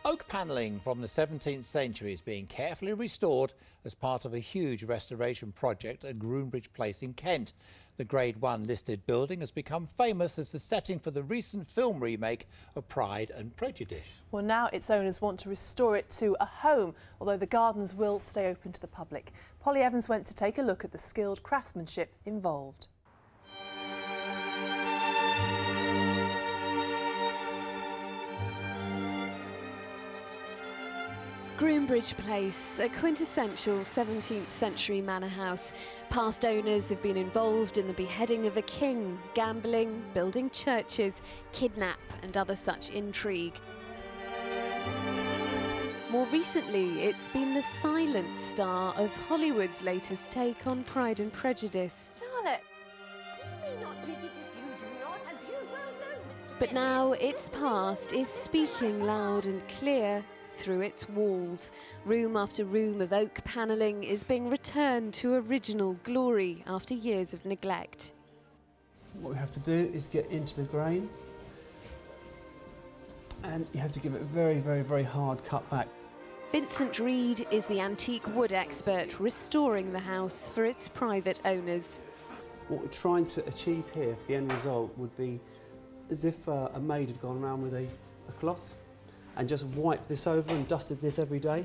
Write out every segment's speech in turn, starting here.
Oak panelling from the 17th century is being carefully restored as part of a huge restoration project at Groombridge Place in Kent. The Grade 1 listed building has become famous as the setting for the recent film remake of Pride and Prejudice. Well, now its owners want to restore it to a home, although the gardens will stay open to the public. Polly Evans went to take a look at the skilled craftsmanship involved. Groombridge Place, a quintessential 17th century manor house. Past owners have been involved in the beheading of a king, gambling, building churches, kidnap and other such intrigue. More recently, it's been the silent star of Hollywood's latest take on Pride and Prejudice. Charlotte, we may not visit if you do not, as you well know, Mr. But now its past is speaking loud and clear through its walls. Room after room of oak panelling is being returned to original glory after years of neglect. What we have to do is get into the grain, and you have to give it a very, very, very hard cut back. Vincent Reed is the antique wood expert restoring the house for its private owners. What we're trying to achieve here for the end result would be as if a maid had gone around with a cloth and just wiped this over and dusted this every day.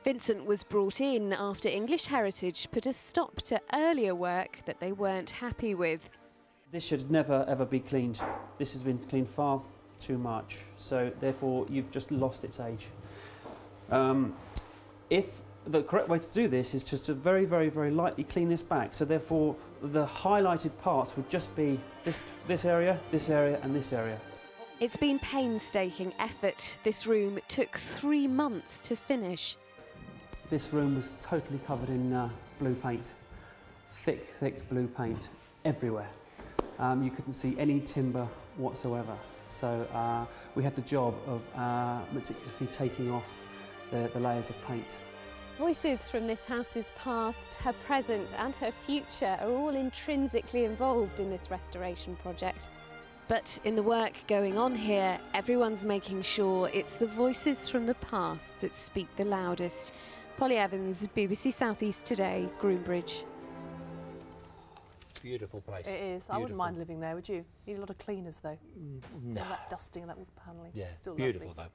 Vincent was brought in after English Heritage put a stop to earlier work that they weren't happy with. This should never ever be cleaned. This has been cleaned far too much, so therefore you've just lost its age. If the correct way to do this is just to very, very, very lightly clean this back, so therefore the highlighted parts would just be this area, and this area. It's been painstaking effort. This room took 3 months to finish. This room was totally covered in blue paint. Thick, thick blue paint everywhere. You couldn't see any timber whatsoever. So we had the job of meticulously taking off the layers of paint. Voices from this house's past, her present and her future are all intrinsically involved in this restoration project. But in the work going on here, everyone's making sure it's the voices from the past that speak the loudest. Polly Evans, BBC South East Today, Groombridge. Beautiful place. It is. Beautiful. I wouldn't mind living there, would you? Need a lot of cleaners though. No. All that dusting and that wood panelling. Yeah, Still beautiful lovely. though.